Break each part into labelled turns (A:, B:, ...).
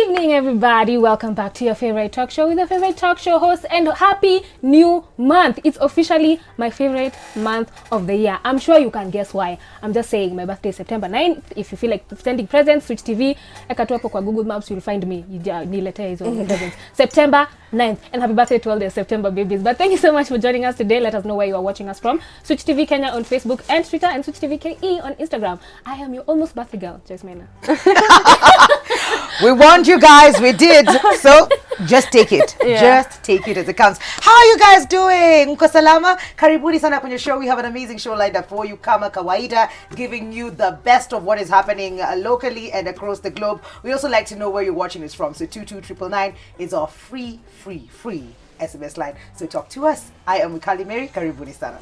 A: evening, everybody. Welcome back to your favorite talk show with your favorite talk show host, and happy new month. It's officially my favorite month of the year. I'm sure you can guess why. I'm just saying my birthday is September 9th. If you feel like sending presents, switch TV. Eka tu hapo kwa Google Maps, you'll find me. Niletee hizo presents. September 9th. And happy birthday to all the September babies. But thank you so much for joining us today. Let us know where you are watching us from. Switch TV Kenya on Facebook and Twitter, and Switch TV KE on Instagram. I am your almost birthday girl, Joyce Mena.
B: We warned you guys, we did. So just take it. Yeah. Just take it as it comes. How are you guys doing? Mko salama? Karibuni sana kwenye show. We have an amazing show lined up for you. Kama kawaida, giving you the best of what is happening locally and across the globe. We also like to know where you're watching us from. So 22999 is our free SMS line. So talk to us. I am Wikali Mary. Karibuni sana.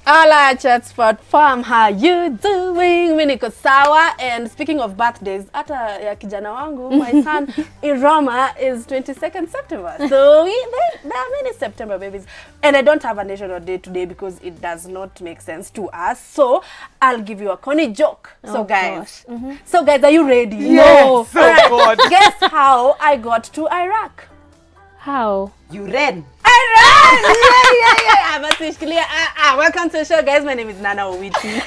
C: Hola, Chatspot Farm, how you doing? Mimi niko sawa. And speaking of birthdays, hata ya kijana wangu, my son Iroma is 22nd September. So there are many September babies. And I don't have a national day today because it does not make sense to us. So I'll give you a funny joke. So guys, are you ready?
B: Yes. So good.
C: Guess how I got to Iraq?
A: How?
B: You ran.
C: I must welcome to the show, guys. My name is Nana Owiti.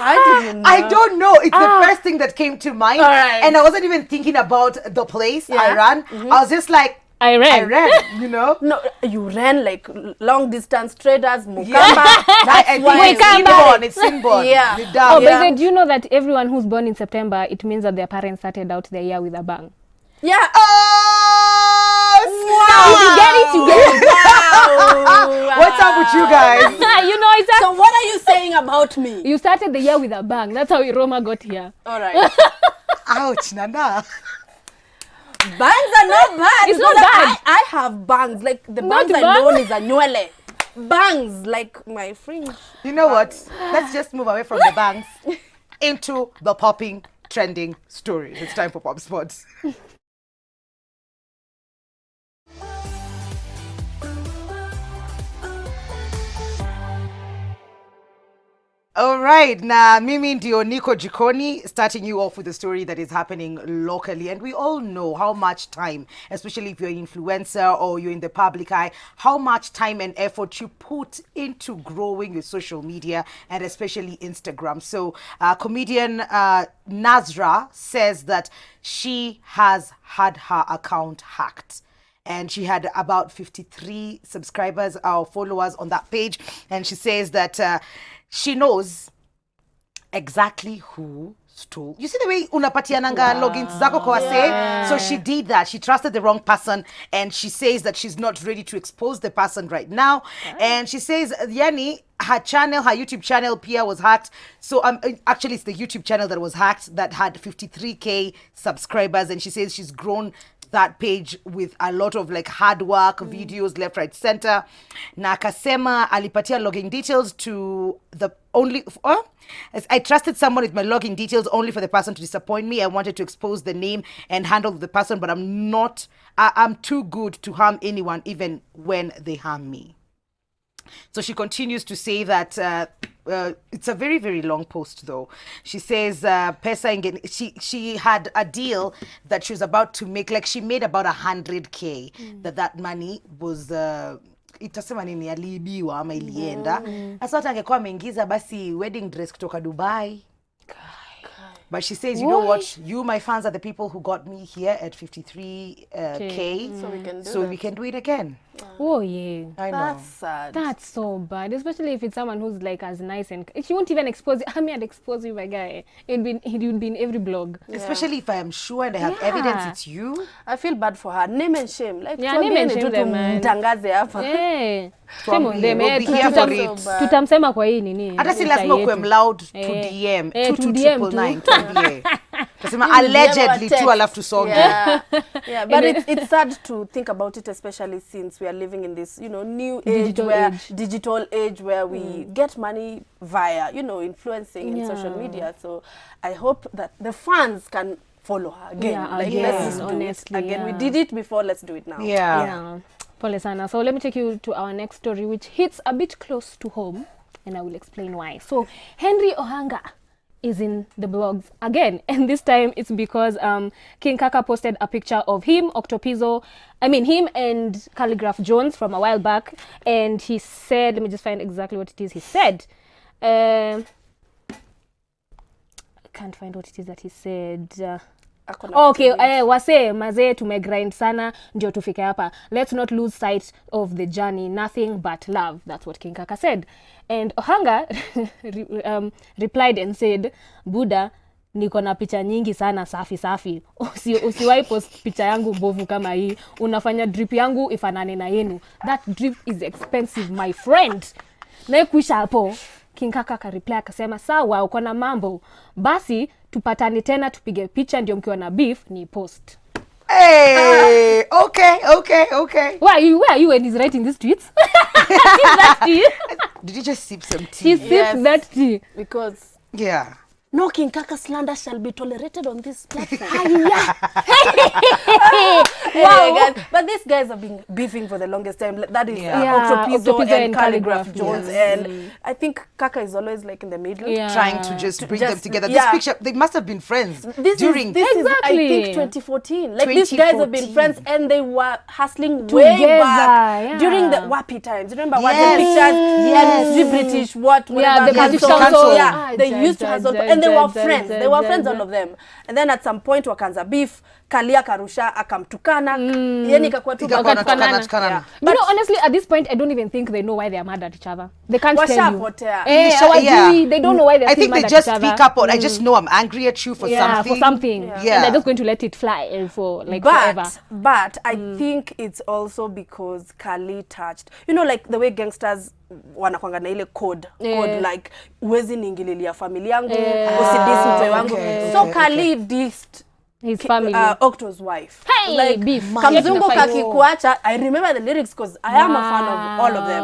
B: How did you know? I don't know. It's the first thing that came to mind.
C: Right.
B: And I wasn't even thinking about the place I ran. I was just like,
A: I ran,
B: you know?
C: No, you ran like long distance traders, Mukamba.
B: That's why it's Sinbon.
C: Yeah.
A: Oh, but then, do you know that everyone who's born in September, it means that their parents started out their year with a bang?
C: Yeah.
B: Oh,
A: If you get it, you get it.
C: Wow.
B: What's up with you guys?
A: You know, it's
C: So what are you saying about me?
A: you started the year with a bang. That's how Roma got here.
C: All right.
B: Ouch, Nana.
C: Bangs are not bad.
A: It's not bad.
C: I have bangs. Like the
A: Not
C: bangs
A: bad.
C: alone is a nywele. Bangs like my fringe.
B: You know what? Let's just move away from the bangs into the popping, trending stories. It's time for Pop Sports. All right, now mimi ndio niko jikoni, starting you off with a story that is happening locally. And we all know how much time, especially if you're an influencer or you're in the public eye, how much time and effort you put into growing your social media, and especially Instagram. So comedian Nazra says that she has had her account hacked. And she had about 53 subscribers or followers on that page. And she says that she knows exactly who stole. You see the way unapatiananga logins zako kwa wase? So she did that. She trusted the wrong person. And she says that she's not ready to expose the person right now. And she says, yani, her channel, her YouTube channel, Pia, was hacked. So actually, it's the YouTube channel that was hacked that had 53K subscribers. And she says she's grown that page with a lot of like hard work, videos left, right, center. Na akasema alipatia login details to the only I trusted someone with my login details only for the person to disappoint me. I wanted to expose the name and handle the person, but I'm too good to harm anyone, even when they harm me. So she continues to say that it's a very, very long post though. She says she had a deal that she was about to make, like she made about 100K, that money was itasema nini aliibiwa ama ilienda. Sasa hata angekuwa ameingiza basi wedding dress kutoka Dubai. But she says, you know what? You, my fans, are the people who got me here at 53K.
C: So
B: we can do it again.
A: Oh, yeah.
B: I know.
C: That's sad.
A: That's so bad, especially if it's someone who's like as nice and she won't even expose you. I mean, I'd expose you, my guy. It would be in every blog.
B: Especially if I am sure and I have evidence it's you.
C: I feel bad for her. Name and shame. Like
A: name and shame them, man.
C: Mtangaze hapa.
A: Yeah.
B: Shame on them. We'll be here for it.
A: Tutamsema kwa hii nini.
B: Hata si lazima kuwe loud to DM 22999 Kasema allegedly tu alafu tusonge.
C: Yeah, but it's sad to think about it, especially since we are living in this, new digital age where we get money via, influencing in social media. So I hope that the fans can follow her again. Let's do it again. We did it before, let's do it now.
A: Yeah. Pole sana. So let me take you to our next story, which hits a bit close to home, and I will explain why. So Henry Ohanga is in the blogs again, and this time it's because King Kaka posted a picture of him and Calligraph Jones from a while back, and he said, let me just find exactly what it is he said. I can't find what it is that he said. Okay, wase mazee tumegrind sana ndio tufike hapa. Let's not lose sight of the journey, nothing but love. That's what King Kaka said. And Ohanga replied and said, Buddha, niko na picha nyingi sana safi. Usiwahi post picha yangu mbovu kama hii. Unafanya drip yangu ifanane na yenu. That drip is expensive, my friend. Na kuisha hapo, King Kaka ka reply akasema, sawa uko na mambo. Basi tupatane tena tupige picha ndio mkiwa na beef ni post.
B: Hey, okay.
A: Where are you when he's writing these tweets? That tea?
B: Did you just sip some tea?
A: He sipped that tea.
C: Because
B: no
C: King Kaka slander shall be tolerated on this platform.
A: Wow.
C: Guys. But these guys have been beefing for the longest time. That is Octopizzo and Calligraph Jones. Yes. And I think Kaka is always like in the middle.
B: Trying to just bring them together. This picture, they must have been friends during...
C: This is, I think, 2014. Like, these guys have been friends and they were hustling way back during the Wapi times. Remember Wapi pictures? And the British,
A: the British Council.
C: They used to hustle. And they were friends. They were friends, all of them. And then at some point, wakanza beef, Kalia Karusha akamtukana. Yani ikakuwa tu
B: tukana.
A: You know, honestly, at this point, I don't even think they know why they are mad at each other. They can't tell you. They don't know why they're still mad at each other.
B: I think they just speak up on, I just know I'm angry at you for something.
A: And they're just going to let it fly for forever.
C: But I think it's also because Kali touched, you know, like the way gangsters wanakwanga na ile code like uwezi niingililia familia yangu, usidis mzee wangu. So Kali dissed
A: his family,
C: Octo's wife.
A: Hey,
C: like
A: beef.
C: Kamzungu kakikuacha. I remember the lyrics because I am a fan of all of them.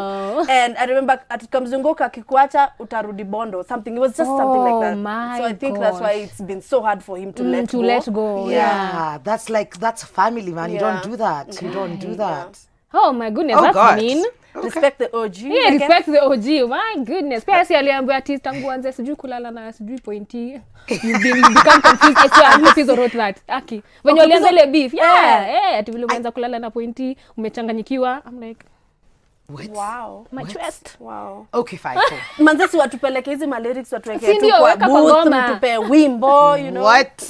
C: And I remember at Kamzungu kakikuacha utarudi bondo, something. It was just something like that. So I think that's why it's been so hard for him to let go.
B: Yeah, that's family, man. You don't do that. You don't do that.
A: Oh my goodness, that's mean.
C: Okay. Respect the OG.
A: Yeah, respect the OG. My goodness. Pia si aliambiwa ati tangu anze sijui kulala na sijui pointi. You become confused. I swear Octopizzo wrote that. Aki. When you alianza ile beef. Ati vile umeanza kulala na pointi, umechanganyikiwa. I'm like,
B: what?
C: Wow.
A: My chest.
C: Wow.
B: Okay, fine.
C: Manzasi watupeleke hizi lyrics watuweke tu
A: kwa
C: booth, tupe wimbo, you know.
B: What?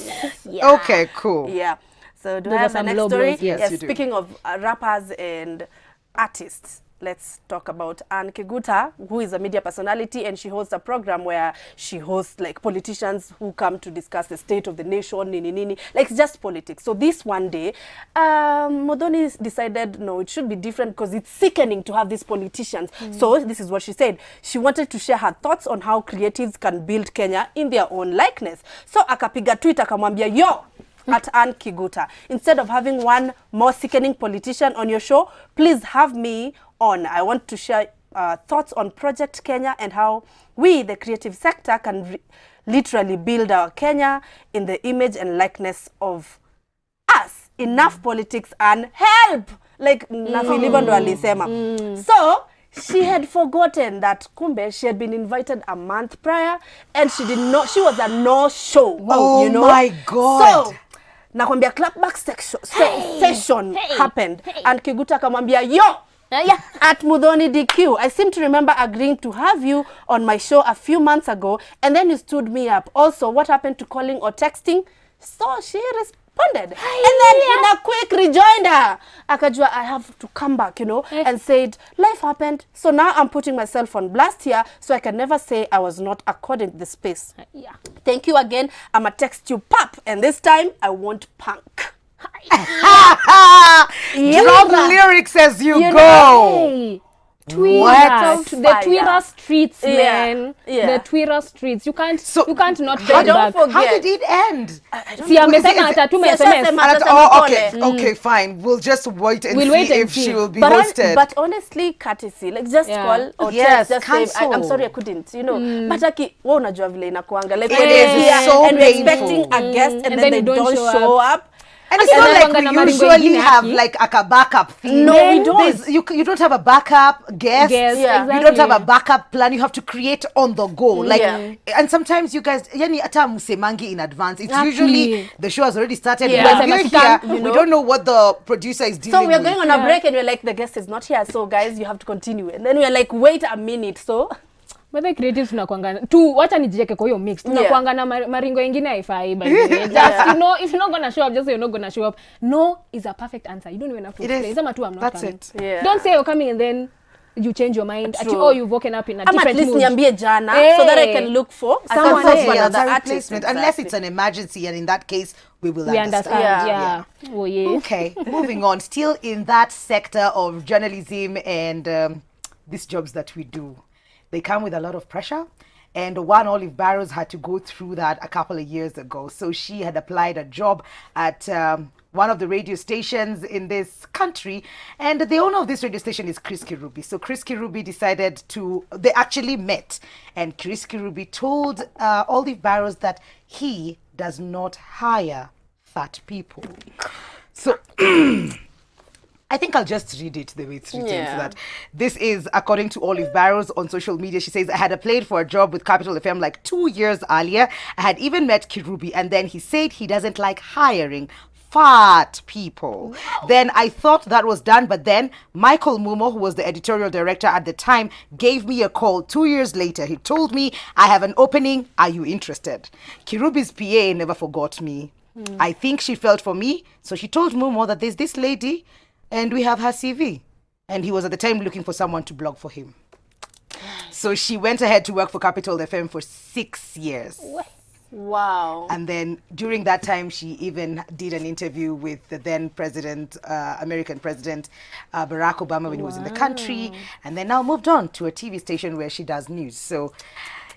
B: Okay, cool.
C: Yeah. So do
A: Those
C: I have the next story?
B: Yes,
C: speaking of rappers and artists, let's talk about Anne Kiguta, who is a media personality, and she hosts a program where she hosts like politicians who come to discuss the state of the nation, nini, like it's just politics. So this one day, Muthoni decided, no, it should be different because it's sickening to have these politicians. So this is what she said. She wanted to share her thoughts on how creatives can build Kenya in their own likeness. So akapiga tweet akamwambia, yo, at Anne Kiguta, instead of having one more sickening politician on your show, please have me on. I want to share thoughts on Project Kenya and how we, the creative sector, can literally build our Kenya in the image and likeness of us. Enough politics and help! Like, Nafilibo ndo alisema. So, she had forgotten that kumbe she had been invited a month prior and she was a no-show.
B: Oh, you know? My God.
C: So, nakwambia clapback session happened and Kiguta akamwambia, yo, at Muthoni DQ, I seem to remember agreeing to have you on my show a few months ago and then you stood me up. Also, what happened to calling or texting? So she responded. And then in a quick rejoinder, akajua, I have to come back, you know, and said, life happened. So now I'm putting myself on blast here so I can never say I was not according the space. Thank you again. I'm going to text you pop. And this time, I want punk.
B: Drop lyrics as you go.
A: The Twitter streets, man. The Twitter streets. You can't not
B: how
A: back.
B: How did it end?
A: See, amesema atatuma SMS.
B: Okay, fine. We'll just wait and see if she will be hosted.
C: But honestly, courtesy, like just call or text, just say, I'm sorry I couldn't, you know. But aki, wewe unajua vile inakuanga. Like when
B: it is so
C: and we're expecting a guest and then they don't show up.
B: And it's not like we usually have like a backup theme.
C: No, we don't.
B: You don't have a backup guest.
C: Yeah.
B: You don't have a backup plan. You have to create on the go. Like, and sometimes you guys, yani ata musemangi in advance. It's usually the show has already started.
C: Yeah.
B: When we're here, we don't know what the producer is dealing with.
C: So we're going on a break and we're like, the guest is not here. So guys, you have to continue. And then we're like, wait a minute. So
A: but the creative tunakuanga tu wacha nijieke kwa hiyo mix tunakuanga na maringo ingine haifai by the way. Just you know, if you're not gonna show up, just say you're not gonna show up. No is a perfect answer. You don't even have to explain. Sema tu I'm not coming.
B: That's it.
A: Yeah. Don't say you're coming and then you change your mind. Or you've woken up in a different mood.
C: At least niambie jana so that I can look for
B: someone
C: else.
B: Another replacement. Unless it's an emergency, and in that case we will understand.
A: Yeah. Oh yeah.
B: Okay, moving on. Still in that sector of journalism and these jobs that we do, they come with a lot of pressure. And one Olive Burrows had to go through that a couple of years ago. So she had applied a job at one of the radio stations in this country. And the owner of this radio station is Chris Kirubi. So Chris Kirubi decided they actually met. And Chris Kirubi told Olive Burrows that he does not hire fat people. So I think I'll just read it the way it's written. So that this is according to Olive Burrows on social media. She says, I had applied for a job with Capital FM like 2 years earlier. I had even met Kirubi, and then he said he doesn't like hiring fat people. Wow. Then I thought that was done, but then Michael Mumo, who was the editorial director at the time, gave me a call 2 years later. He told me, I have an opening. Are you interested? Kirubi's PA never forgot me. I think she felt for me. So she told Mumo that there's this lady and we have her CV. And he was at the time looking for someone to blog for him. So she went ahead to work for Capital FM for 6 years.
C: Wow.
B: And then during that time, she even did an interview with the then president, American president, Barack Obama when he was in the country. And then now moved on to a TV station where she does news. So,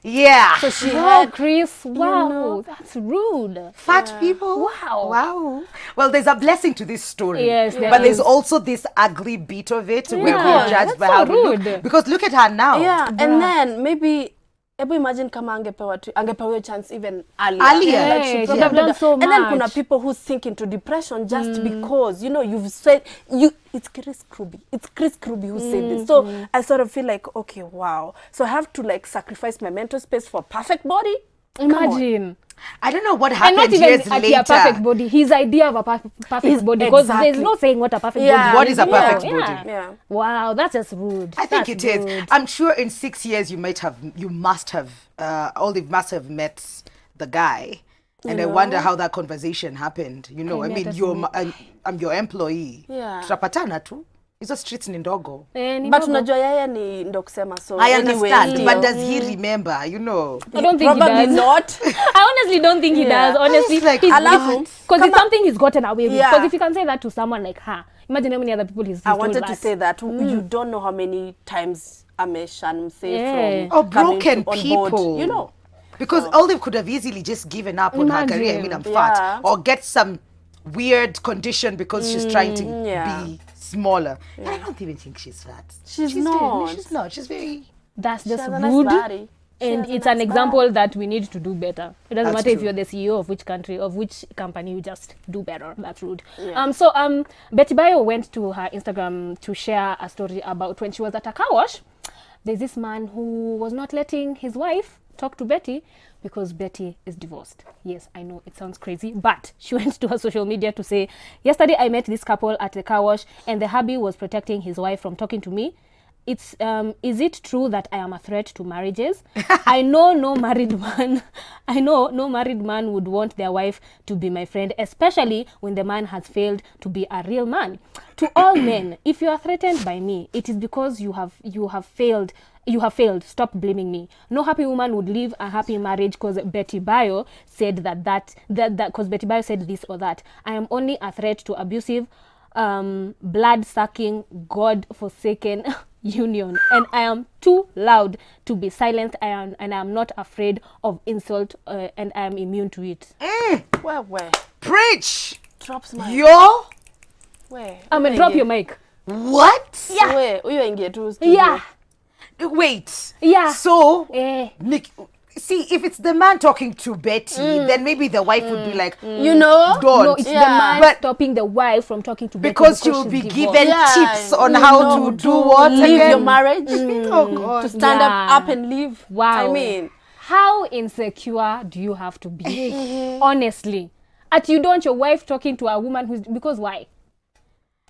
B: yeah.
A: So she had Chris. Wow, that's rude.
B: Fat people.
A: Wow.
B: Well, there's a blessing to this story.
A: Yes,
B: but there's also this ugly bit of it where we're judged by how we look. Because look at her now.
C: Yeah, and then maybe imagine kama angepewa chance even earlier.
A: Like she could have done so much.
C: And then kuna people who sink into depression just because, you know, you've said, it's Chris Kirubi. It's Chris Kirubi who said this. So I sort of feel like, okay, wow. So I have to like sacrifice my mental space for perfect body?
A: Imagine.
B: I don't know what happened
A: and not even
B: years later.
A: A perfect body. His idea of a perfect body. Because there's no saying what a perfect body is.
B: What is a perfect body?
C: Yeah.
A: Wow, that's just rude.
B: I think it is. I'm sure in 6 years you must have Olive must have met the guy. And I wonder how that conversation happened. You know, I mean, I'm your employee.
C: Yeah.
B: Tutapatana tu. Hizo streets ni ndogo.
C: But unajua yeye ni ndo kusema so.
B: I understand, but does he remember? You know.
A: I don't think
C: probably
A: he does.
C: Not.
A: I honestly don't think he does. Honestly,
B: like,
A: because it's something he's gotten away with. Because if you can say that to someone like her, imagine how many other people he's
C: I wanted to say that you don't know how many times Ameshan say from
B: or broken people.
C: Board, you know.
B: Because Olive could have easily just given up on her career. I mean, I'm fat. Or get some weird condition because she's trying to be smaller. I don't even think she's fat.
C: She's not.
B: She's not. She's very...
A: That's just
C: rude.
A: Nice and it's an example that we need to do better. It doesn't matter if you're the CEO of which country, of which company, you just do better. That's rude. Yeah. So Betty Bayo went to her Instagram to share a story about when she was at a car wash. There's this man who was not letting his wife talk to Betty because Betty is divorced. Yes, I know it sounds crazy, but she went to her social media to say, yesterday I met this couple at the car wash and the hubby was protecting his wife from talking to me. Is it true that I am a threat to marriages? I know no married man would want their wife to be my friend, especially when the man has failed to be a real man. To all men, if you are threatened by me, it is because you have failed. Stop blaming me. No happy woman would leave a happy marriage because Betty Bayo said that because Betty Bayo said this or that. I am only a threat to abusive, blood-sucking, God-forsaken union, and I am too loud to be silenced. And I am not afraid of insult, and I am immune to it.
C: Where?
B: Preach.
C: Drops my.
B: Yo.
C: Where?
A: Drop your mic.
B: What?
A: Yeah.
C: Where? You ain't get to.
A: Yeah.
B: Wait.
A: Yeah.
B: So,
A: Eh.
B: Nick, see, if it's the man talking to Betty, then maybe the wife would be like,
C: You know?
B: don't.
A: No, it's the
C: Yeah.
A: man
B: But-
A: stopping the wife from talking to Betty
B: because she will
A: she's
B: be
A: divorced.
B: given tips on how to do what
C: Leave
B: again?
C: your marriage.
B: Oh God.
C: To stand
A: Yeah.
C: up and leave.
A: Wow.
C: I mean,
A: How insecure do you have to be? Honestly. At you don't want your wife talking to a woman who's, because why?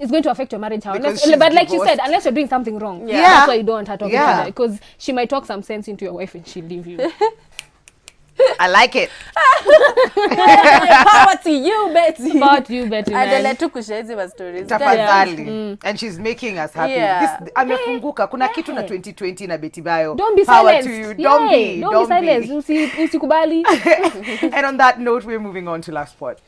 A: It's going to affect your marriage. How?
B: Because
A: Unless,
B: she's
A: but like you said,
B: divorced.
A: unless you're doing something wrong.
C: Yeah.
A: That's why you don't want her talking
B: Yeah.
A: to her. Because she might talk some sense into your wife and she'll leave you.
B: I like it.
C: power to you, Betty.
A: But you better, man.
C: Adela tu kushare hizi stories.
B: Tafadhali. And she's making us happy.
C: Yeah.
B: This amefunguka. Kuna kitu na 2020 na Betty Bayo.
A: Don't be
B: Power
A: silenced.
B: to you.
A: Yeah,
B: Don't be
A: silenced. Usikubali.
B: And on that note, we're moving on to last spot.